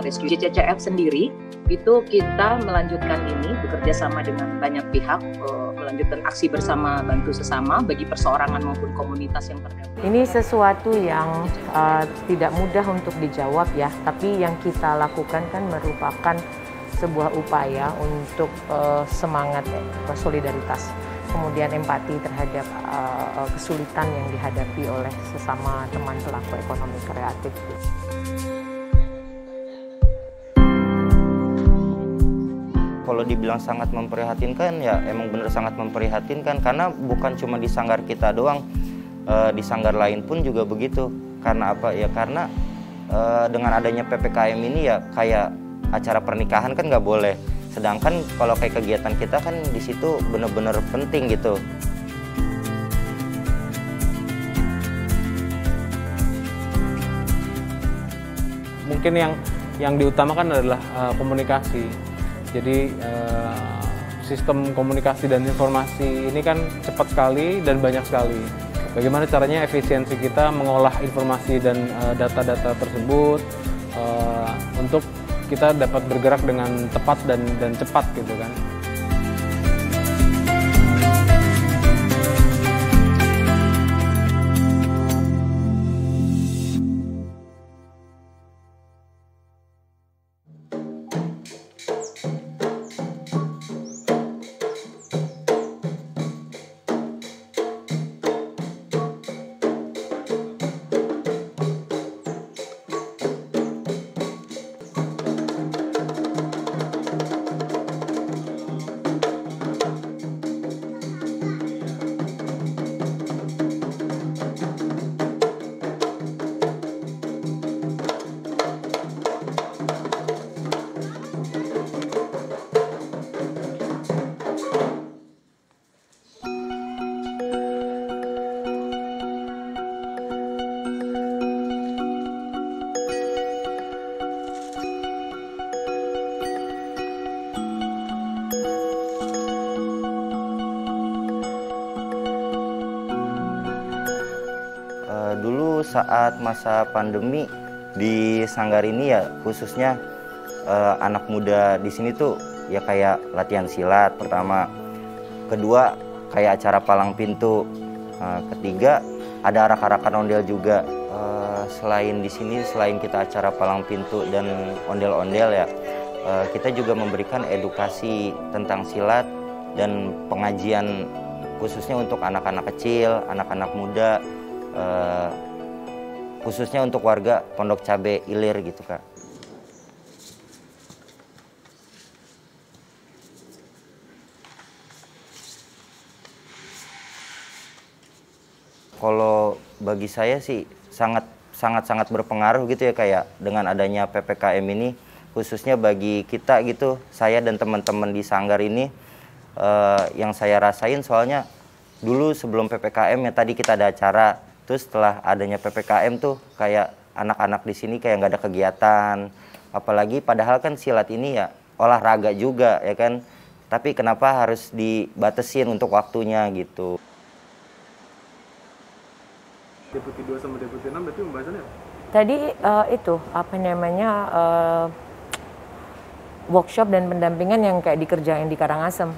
sama Rescue. JCCF sendiri itu kita melanjutkan ini bekerja sama dengan banyak pihak, melanjutkan aksi bersama bantu sesama bagi perseorangan maupun komunitas yang terdampak. Ini sesuatu yang tidak mudah untuk dijawab ya, tapi yang kita lakukan kan merupakan sebuah upaya untuk semangat solidaritas, kemudian empati terhadap kesulitan yang dihadapi oleh sesama teman pelaku ekonomi kreatif. Kalau dibilang sangat memprihatinkan, ya emang benar sangat memprihatinkan, karena bukan cuma di sanggar kita doang, di sanggar lain pun juga begitu. Karena apa ya? Karena dengan adanya PPKM ini ya kayak acara pernikahan kan nggak boleh. Sedangkan kalau kayak kegiatan kita kan di situ benar-benar penting gitu. Mungkin yang diutamakan adalah komunikasi. Jadi sistem komunikasi dan informasi ini kan cepat sekali dan banyak sekali. Bagaimana caranya efisiensi kita mengolah informasi dan data-data tersebut untuk kita dapat bergerak dengan tepat dan cepat gitu kan. Dulu saat masa pandemi di sanggar ini ya khususnya anak muda di sini tuh ya kayak latihan silat pertama, kedua kayak acara palang pintu, ketiga ada arak-arakan ondel juga. Selain di sini, selain kita acara palang pintu dan ondel-ondel ya, kita juga memberikan edukasi tentang silat dan pengajian khususnya untuk anak-anak kecil, anak-anak muda. Khususnya untuk warga Pondok Cabe Ilir gitu Kak. Kalau bagi saya sih sangat berpengaruh gitu ya kayak dengan adanya PPKM ini, khususnya bagi kita gitu, saya dan teman-teman di sanggar ini yang saya rasain soalnya dulu sebelum PPKM ya tadi kita ada acara. Terus setelah adanya PPKM tuh kayak anak-anak di sini kayak nggak ada kegiatan. Apalagi padahal kan silat ini ya olahraga juga ya kan. Tapi kenapa harus dibatasin untuk waktunya gitu. Deputi 2 sama Deputi 6 berarti pembahasannya? Tadi itu apa namanya workshop dan pendampingan yang kayak dikerjain di Karangasem.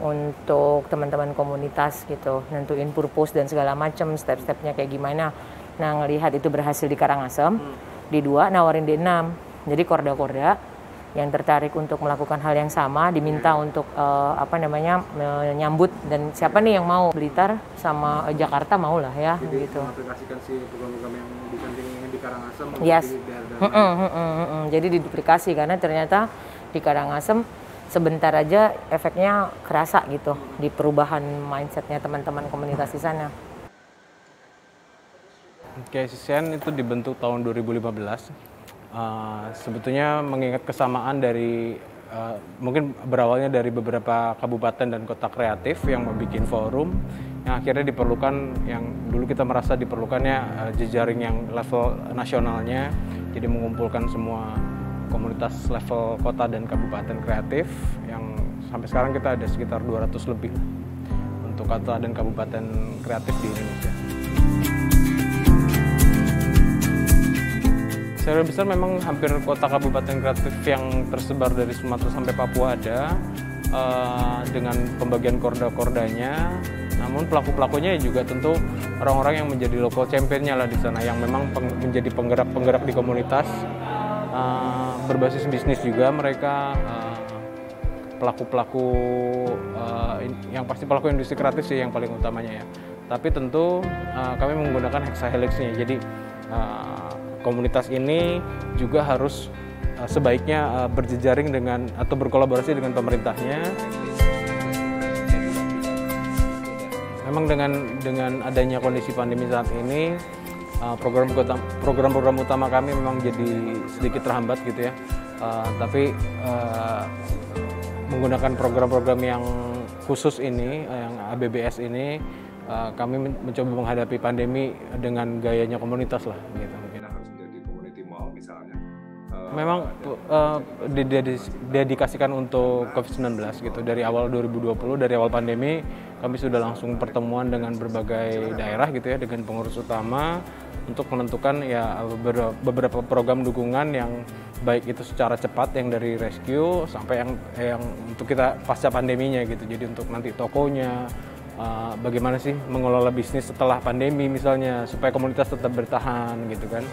Untuk teman-teman komunitas gitu, nentuin purpose dan segala macam, step-stepnya kayak gimana. Nah, ngelihat itu berhasil di Karangasem, di 2 nawarin di 6. Jadi korda-korda yang tertarik untuk melakukan hal yang sama diminta untuk menyambut, dan siapa nih yang mau, Blitar sama Jakarta mau lah ya. Jadi gitu. mengaplikasikan si program-program yang di Karangasem Yes. di Jadi diduplikasi karena ternyata di Karangasem sebentar aja efeknya kerasa gitu di perubahan mindsetnya teman-teman komunitas di sana. KCCN itu dibentuk tahun 2015. Sebetulnya mengingat kesamaan dari mungkin berawalnya dari beberapa kabupaten dan kota kreatif yang membuat forum yang akhirnya diperlukan, yang dulu kita merasa diperlukannya jejaring yang level nasionalnya, jadi mengumpulkan semua komunitas level kota dan kabupaten kreatif yang sampai sekarang kita ada sekitar 200 lebih untuk kota dan kabupaten kreatif di Indonesia. Secara besar memang hampir kota kabupaten kreatif yang tersebar dari Sumatera sampai Papua ada, dengan pembagian korda-kordanya. Namun pelaku-pelakunya juga tentu orang-orang yang menjadi local championnya lah di sana, yang memang menjadi penggerak-penggerak di komunitas, berbasis bisnis juga mereka, pelaku-pelaku yang pasti pelaku industri kreatif sih yang paling utamanya ya. Tapi tentu kami menggunakan hexahelix-nya. Jadi komunitas ini juga harus sebaiknya berjejaring dengan atau berkolaborasi dengan pemerintahnya. Memang dengan adanya kondisi pandemi saat ini, program-program utama kami memang jadi sedikit terhambat gitu ya. Tapi menggunakan program-program yang khusus ini, yang ABBS ini, kami mencoba menghadapi pandemi dengan gayanya komunitas lah gitu. Memang dedikasikan untuk COVID-19 gitu. Dari awal 2020, dari awal pandemi, kami sudah langsung pertemuan dengan berbagai daerah gitu ya, dengan pengurus utama untuk menentukan ya beberapa program dukungan yang baik itu secara cepat, yang dari rescue sampai yang untuk kita pasca pandeminya gitu. Jadi untuk nanti tokonya, bagaimana sih mengelola bisnis setelah pandemi misalnya, supaya komunitas tetap bertahan gitu kan.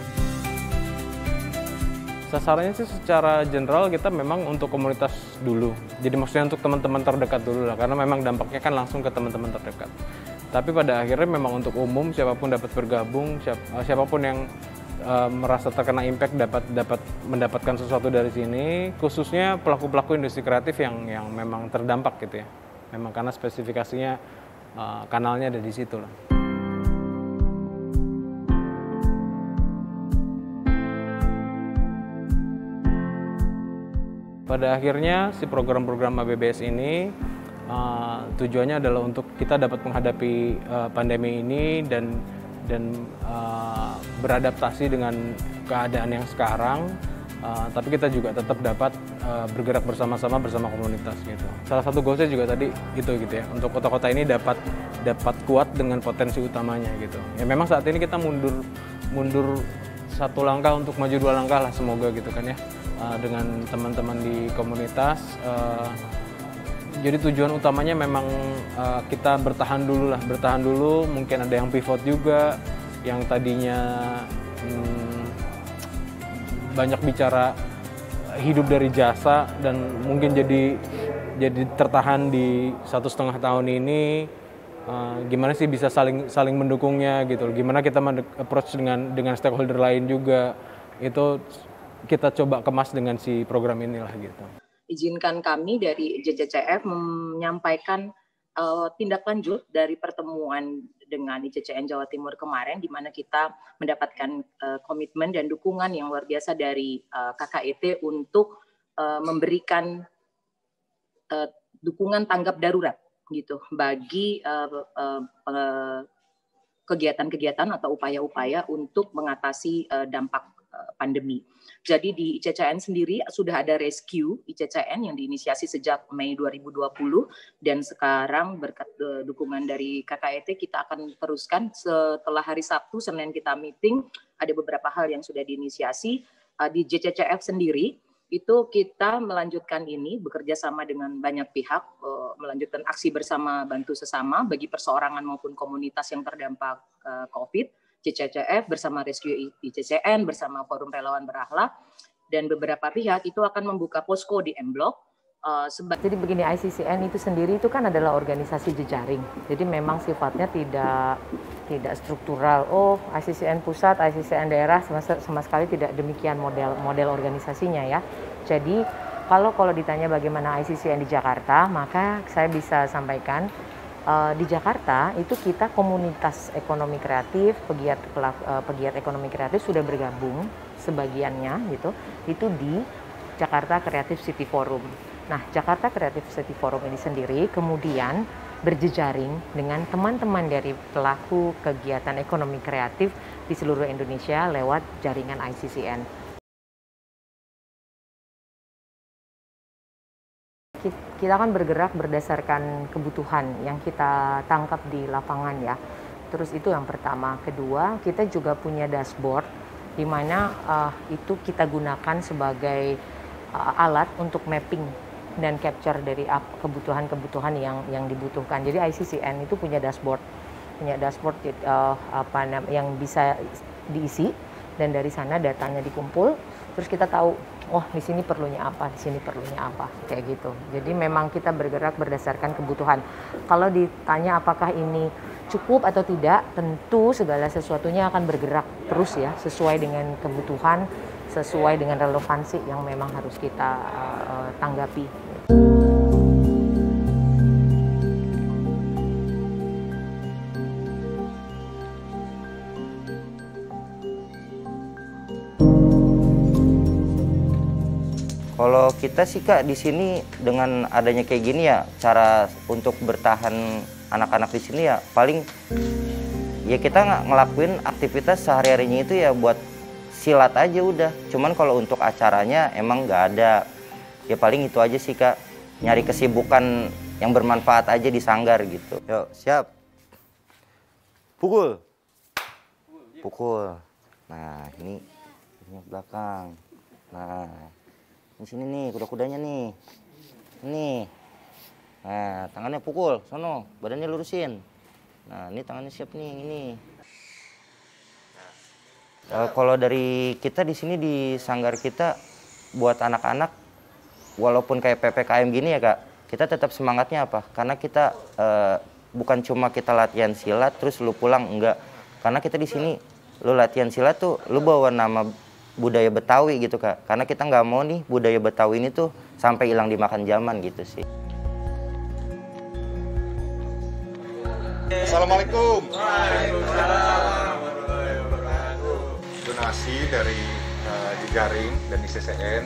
Sasarannya sih secara general kita memang untuk komunitas dulu. Jadi maksudnya untuk teman-teman terdekat dulu lah, karena memang dampaknya kan langsung ke teman-teman terdekat. Tapi pada akhirnya memang untuk umum, siapapun dapat bergabung, siapapun yang merasa terkena impact dapat mendapatkan sesuatu dari sini, khususnya pelaku-pelaku industri kreatif yang memang terdampak gitu ya. Memang karena spesifikasinya kanalnya ada di situ lah. Pada akhirnya si program-program ABBS ini tujuannya adalah untuk kita dapat menghadapi pandemi ini dan beradaptasi dengan keadaan yang sekarang, tapi kita juga tetap dapat bergerak bersama-sama bersama komunitas gitu. Salah satu goalsnya juga tadi itu gitu ya, untuk kota-kota ini dapat kuat dengan potensi utamanya gitu. Ya memang saat ini kita mundur satu langkah untuk maju dua langkah lah, semoga gitu kan ya. Dengan teman-teman di komunitas, jadi tujuan utamanya memang kita bertahan dulu, mungkin ada yang pivot juga, yang tadinya banyak bicara hidup dari jasa dan mungkin jadi tertahan di 1,5 tahun ini. Gimana sih bisa saling mendukungnya gitu, gimana kita approach dengan stakeholder lain juga, itu kita coba kemas dengan si program inilah gitu. Izinkan kami dari JCCF menyampaikan tindak lanjut dari pertemuan dengan ICCN Jawa Timur kemarin, di mana kita mendapatkan komitmen dan dukungan yang luar biasa dari KKET untuk memberikan dukungan tanggap darurat gitu bagi kegiatan-kegiatan atau upaya-upaya untuk mengatasi dampak pandemi. Jadi di ICCN sendiri sudah ada rescue ICCN yang diinisiasi sejak Mei 2020 dan sekarang berkat dukungan dari KKET kita akan teruskan setelah hari Sabtu, Senin kita meeting, ada beberapa hal yang sudah diinisiasi. Di JCCF sendiri itu kita melanjutkan ini bekerja sama dengan banyak pihak, melanjutkan aksi bersama bantu sesama bagi perseorangan maupun komunitas yang terdampak COVID. JCCF bersama Rescue ICCN, bersama Forum Relawan Berakhlak, dan beberapa pihak itu akan membuka posko di M Block. Jadi begini, ICCN itu sendiri itu kan adalah organisasi jejaring. Jadi memang sifatnya tidak struktural. Oh, ICCN pusat, ICCN daerah sama sekali tidak demikian model organisasinya ya. Jadi kalau ditanya bagaimana ICCN di Jakarta, maka saya bisa sampaikan di Jakarta itu kita komunitas ekonomi kreatif, pegiat ekonomi kreatif sudah bergabung sebagiannya gitu, itu di Jakarta Creative City Forum. Nah, Jakarta Creative City Forum ini sendiri kemudian berjejaring dengan teman-teman dari pelaku kegiatan ekonomi kreatif di seluruh Indonesia lewat jaringan ICCN. Kita kan bergerak berdasarkan kebutuhan yang kita tangkap di lapangan ya. Terus itu yang pertama. Kedua, kita juga punya dashboard di mana itu kita gunakan sebagai alat untuk mapping dan capture dari kebutuhan-kebutuhan yang dibutuhkan. Jadi ICCN itu punya dashboard yang bisa diisi, dan dari sana datanya dikumpul, terus kita tahu, oh di sini perlunya apa, di sini perlunya apa, kayak gitu. Jadi memang kita bergerak berdasarkan kebutuhan. Kalau ditanya apakah ini cukup atau tidak, tentu segala sesuatunya akan bergerak terus ya, sesuai dengan kebutuhan, sesuai dengan relevansi yang memang harus kita tanggapi. Kalau kita sih Kak di sini dengan adanya kayak gini ya, cara untuk bertahan anak-anak di sini ya paling ya kita ngelakuin aktivitas sehari-harinya itu ya buat silat aja udah. Cuman kalau untuk acaranya emang nggak ada. Ya paling itu aja sih Kak, nyari kesibukan yang bermanfaat aja di sanggar gitu. Yuk siap. Pukul. Pukul. Nah ini belakang. Nah. Di sini nih kuda-kudanya nih. Nih. Nah, tangannya pukul, sono, badannya lurusin. Nah, ini tangannya siap nih, ini. Kalau dari kita di sini di sanggar kita buat anak-anak, walaupun kayak PPKM gini ya Kak, kita tetap semangatnya apa? Karena kita bukan cuma kita latihan silat terus lu pulang, enggak. Karena kita di sini lu latihan silat tuh lu bawa nama budaya Betawi gitu Kak, karena kita nggak mau nih budaya Betawi ini tuh sampai hilang dimakan zaman gitu sih. Assalamualaikum. Donasi dari Jejaring dan ICCN,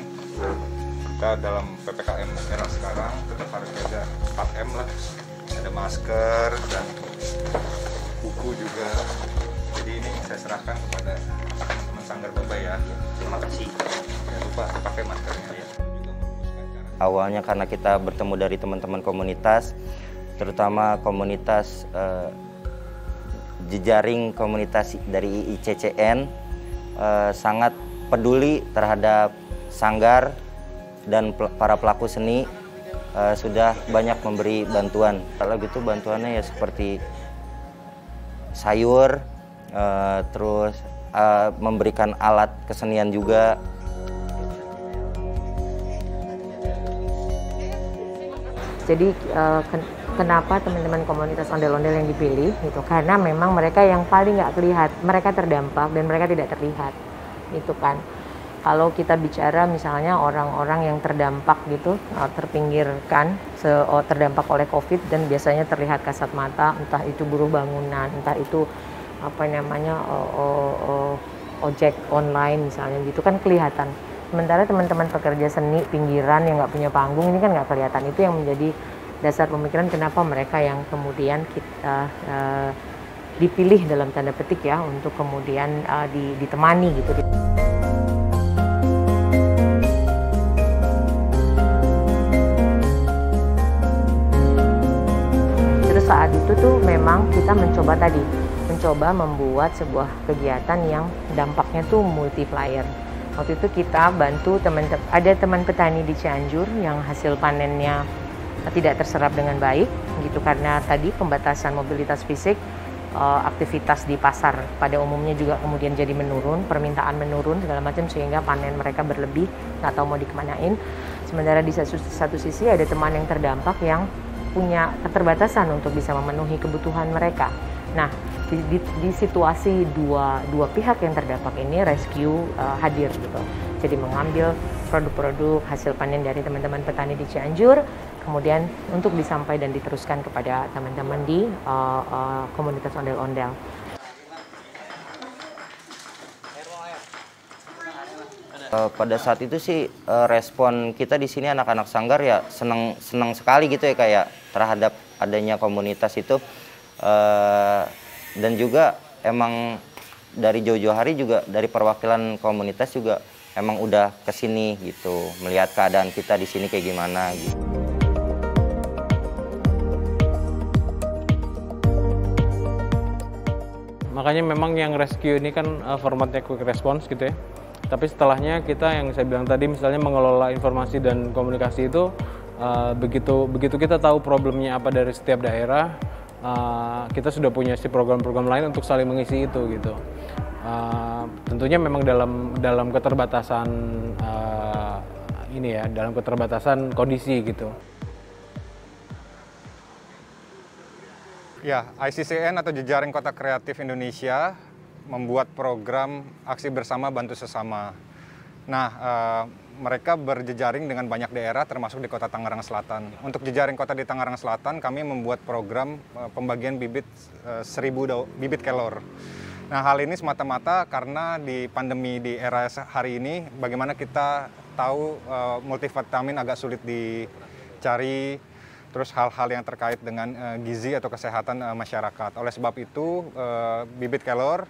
kita dalam PPKM era sekarang tetap harus jaga 4M lah, ada masker dan buku juga. Jadi ini saya serahkan kepada teman-teman Sanggar Babai ya. Terima kasih. Jangan lupa pakai maskernya ya. Awalnya karena kita bertemu dari teman-teman komunitas, terutama komunitas Jejaring komunitas dari ICCN, sangat peduli terhadap sanggar dan para pelaku seni, sudah banyak memberi bantuan. Kalau gitu bantuannya ya seperti sayur, terus memberikan alat kesenian juga. Jadi kenapa teman-teman komunitas ondel-ondel yang dipilih gitu? Karena memang mereka yang paling nggak terlihat, mereka terdampak dan mereka tidak terlihat, gitu kan. Kalau kita bicara misalnya orang-orang yang terdampak gitu, terpinggirkan, terdampak oleh COVID dan biasanya terlihat kasat mata, entah itu buruh bangunan, entah itu apa namanya ojek online misalnya gitu kan kelihatan. Sementara teman-teman pekerja seni pinggiran yang nggak punya panggung ini kan nggak kelihatan. Itu yang menjadi dasar pemikiran kenapa mereka yang kemudian kita dipilih dalam tanda petik ya untuk kemudian ditemani gitu. Terus saat itu tuh memang kita mencoba membuat sebuah kegiatan yang dampaknya tuh multiplier. Waktu itu kita bantu ada teman petani di Cianjur yang hasil panennya tidak terserap dengan baik gitu karena tadi pembatasan mobilitas fisik, aktivitas di pasar pada umumnya juga kemudian jadi menurun, permintaan menurun segala macam sehingga panen mereka berlebih, nggak tahu mau dikemanain. Sementara di satu sisi ada teman yang terdampak yang punya keterbatasan untuk bisa memenuhi kebutuhan mereka. Nah, di situasi dua pihak yang terdampak ini rescue hadir gitu. Jadi mengambil produk-produk hasil panen dari teman-teman petani di Cianjur, kemudian untuk disampaikan dan diteruskan kepada teman-teman di komunitas ondel-ondel. Pada saat itu sih respon kita di sini anak-anak sanggar ya senang sekali gitu ya kayak terhadap adanya komunitas itu. Dan juga emang dari jauh-jauh hari juga dari perwakilan komunitas juga emang udah kesini gitu melihat keadaan kita di sini kayak gimana gitu. Makanya memang yang rescue ini kan formatnya quick response gitu ya. Tapi setelahnya kita yang saya bilang tadi misalnya mengelola informasi dan komunikasi itu begitu kita tahu problemnya apa dari setiap daerah, kita sudah punya si program-program lain untuk saling mengisi itu gitu. Tentunya memang dalam keterbatasan ini ya, dalam keterbatasan kondisi gitu. Ya, ICCN atau Jejaring Kota Kreatif Indonesia membuat program Aksi Bersama Bantu Sesama. Nah, mereka berjejaring dengan banyak daerah termasuk di Kota Tangerang Selatan. Untuk jejaring kota di Tangerang Selatan, kami membuat program pembagian bibit 1000 bibit kelor. Nah, hal ini semata-mata karena di pandemi di era hari ini, bagaimana kita tahu multivitamin agak sulit dicari, terus hal-hal yang terkait dengan gizi atau kesehatan masyarakat. Oleh sebab itu, bibit kelor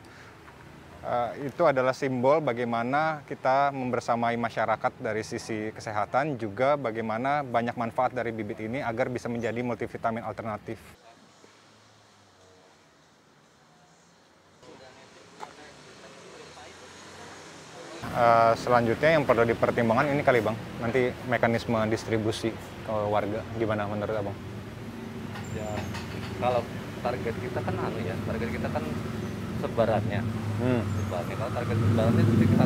itu adalah simbol bagaimana kita membersamai masyarakat dari sisi kesehatan, juga bagaimana banyak manfaat dari bibit ini agar bisa menjadi multivitamin alternatif. Selanjutnya yang perlu dipertimbangkan ini kali Bang, nanti mekanisme distribusi ke warga, gimana menurut Abang? Ya, kalau target kita kan target kita kan sebarannya. Sebarannya. Kalau target sebarannya itu kita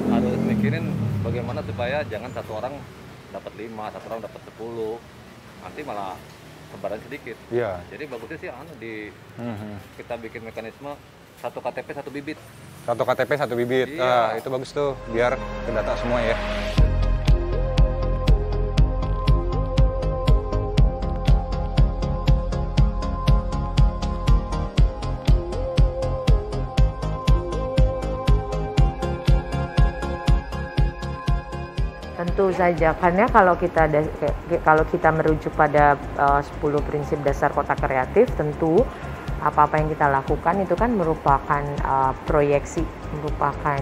harus mikirin bagaimana supaya jangan satu orang dapat 5, satu orang dapat 10, nanti malah sebaran sedikit. Iya. Jadi bagusnya sih kita bikin mekanisme satu KTP satu bibit. Satu KTP satu bibit, Iya. Itu bagus tuh, biar terdata semua ya. Tentu saja, karena kalau kita merujuk pada 10 prinsip dasar kota kreatif, tentu apa-apa yang kita lakukan itu kan merupakan proyeksi, merupakan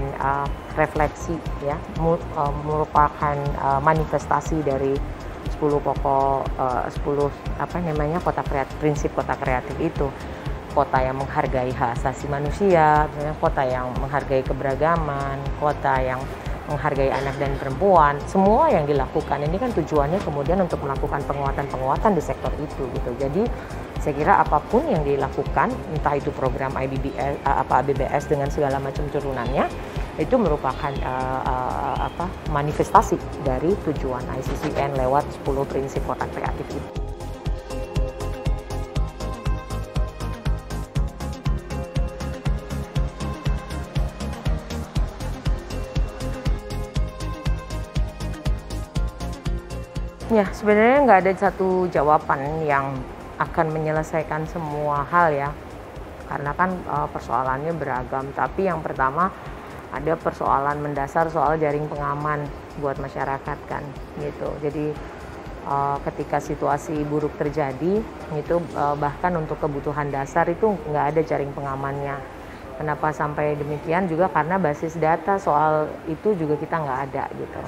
refleksi, ya, merupakan manifestasi dari 10 pokok 10 kota kreatif, prinsip kota kreatif itu. Kota yang menghargai hak asasi manusia, kota yang menghargai keberagaman, kota yang menghargai anak dan perempuan. Semua yang dilakukan ini kan tujuannya kemudian untuk melakukan penguatan di sektor itu gitu. Jadi saya kira apapun yang dilakukan, entah itu program ABBS dengan segala macam turunannya, itu merupakan manifestasi dari tujuan ICCN lewat 10 prinsip kota kreatif itu. Ya, sebenarnya nggak ada satu jawaban yang akan menyelesaikan semua hal ya, karena kan persoalannya beragam. Tapi yang pertama ada persoalan mendasar soal jaring pengaman buat masyarakat kan, gitu. Jadi ketika situasi buruk terjadi, itu bahkan untuk kebutuhan dasar itu nggak ada jaring pengamannya. Kenapa sampai demikian? Juga karena basis data soal itu juga kita nggak ada gitu.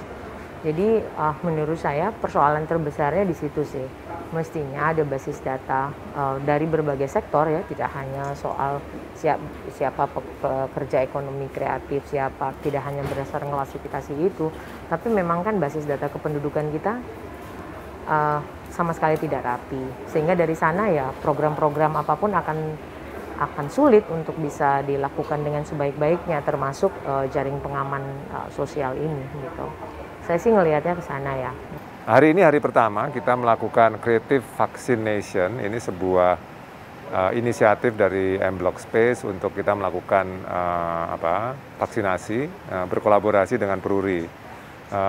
Jadi menurut saya persoalan terbesarnya di situ sih. Mestinya ada basis data dari berbagai sektor ya, tidak hanya soal siapa pekerja ekonomi kreatif, siapa, tidak hanya berdasarkan klasifikasi itu, tapi memang kan basis data kependudukan kita sama sekali tidak rapi. Sehingga dari sana ya program-program apapun akan sulit untuk bisa dilakukan dengan sebaik-baiknya, termasuk jaring pengaman sosial ini gitu. Saya sih ngelihatnya ke sana ya. Hari ini hari pertama kita melakukan Creative Vaccination. Ini sebuah inisiatif dari M-Block Space untuk kita melakukan vaksinasi berkolaborasi dengan Peruri.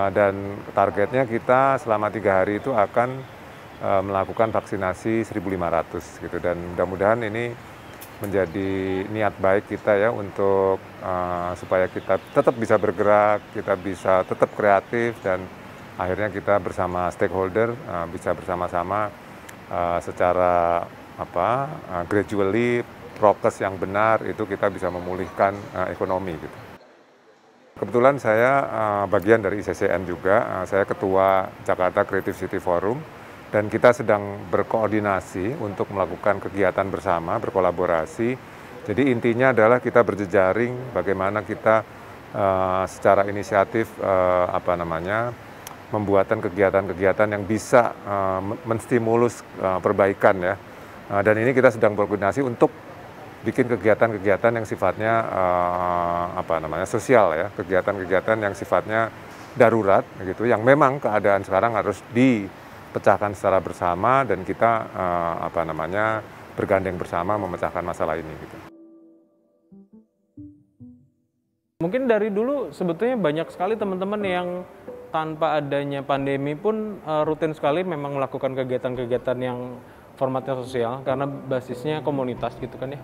Dan targetnya kita selama 3 hari itu akan melakukan vaksinasi 1.500 gitu. Dan mudah-mudahan ini menjadi niat baik kita ya untuk supaya kita tetap bisa bergerak, kita bisa tetap kreatif, dan akhirnya kita bersama stakeholder bisa bersama-sama secara gradually prokes yang benar itu kita bisa memulihkan ekonomi gitu. Kebetulan saya bagian dari ICCN juga, saya ketua Jakarta Creative City Forum. Dan kita sedang berkoordinasi untuk melakukan kegiatan bersama, berkolaborasi Jadi intinya adalah kita berjejaring, bagaimana kita secara inisiatif membuatkan kegiatan-kegiatan yang bisa menstimulus perbaikan ya. Dan ini kita sedang berkoordinasi untuk bikin kegiatan-kegiatan yang sifatnya sosial ya, kegiatan-kegiatan yang sifatnya darurat gitu, yang memang keadaan sekarang harus dipecahkan secara bersama dan kita bergandeng bersama memecahkan masalah ini gitu. Mungkin dari dulu sebetulnya banyak sekali teman-teman yang tanpa adanya pandemi pun rutin sekali memang melakukan kegiatan-kegiatan yang formatnya sosial karena basisnya komunitas gitu kan ya.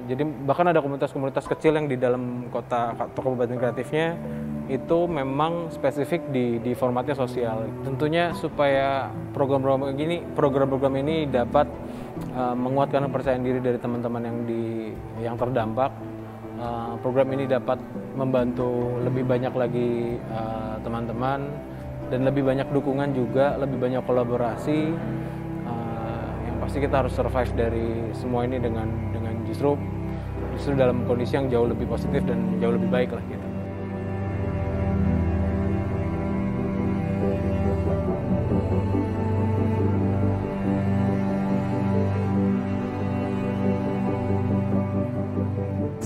Jadi bahkan ada komunitas-komunitas kecil yang di dalam kota atau kabupaten kreatifnya itu memang spesifik di formatnya sosial. Tentunya supaya program-program ini dapat menguatkan kepercayaan diri dari teman-teman yang terdampak. Program ini dapat membantu lebih banyak lagi teman-teman dan lebih banyak dukungan juga, lebih banyak kolaborasi. Yang pasti kita harus survive dari semua ini dengan justru dalam kondisi yang jauh lebih positif dan jauh lebih baik lah gitu.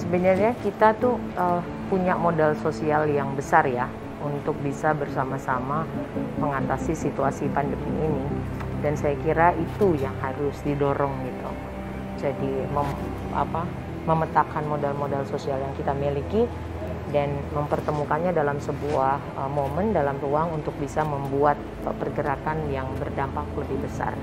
Sebenarnya kita tuh punya modal sosial yang besar ya untuk bisa bersama-sama mengatasi situasi pandemi ini, dan saya kira itu yang harus didorong gitu. Jadi memetakan modal-modal sosial yang kita miliki dan mempertemukannya dalam sebuah momen, dalam ruang untuk bisa membuat pergerakan yang berdampak lebih besar.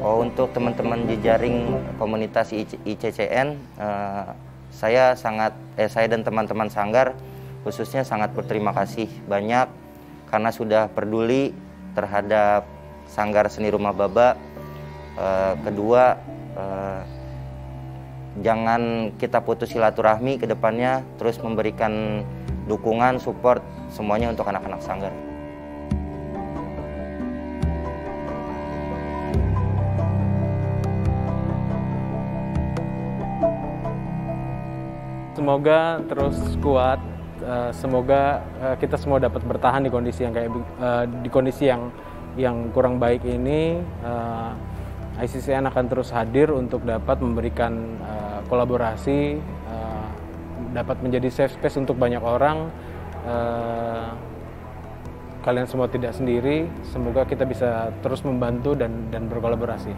Untuk teman-teman jejaring komunitas ICCN, saya dan teman-teman Sanggar khususnya sangat berterima kasih banyak karena sudah peduli terhadap Sanggar Seni Rumah Baba. Kedua, jangan kita putus silaturahmi ke depannya, terus memberikan dukungan, support semuanya untuk anak-anak Sanggar. Semoga terus kuat, semoga kita semua dapat bertahan di kondisi yang yang kurang baik ini. ICCN akan terus hadir untuk dapat memberikan kolaborasi, dapat menjadi safe space untuk banyak orang. Kalian semua tidak sendiri, semoga kita bisa terus membantu dan berkolaborasi.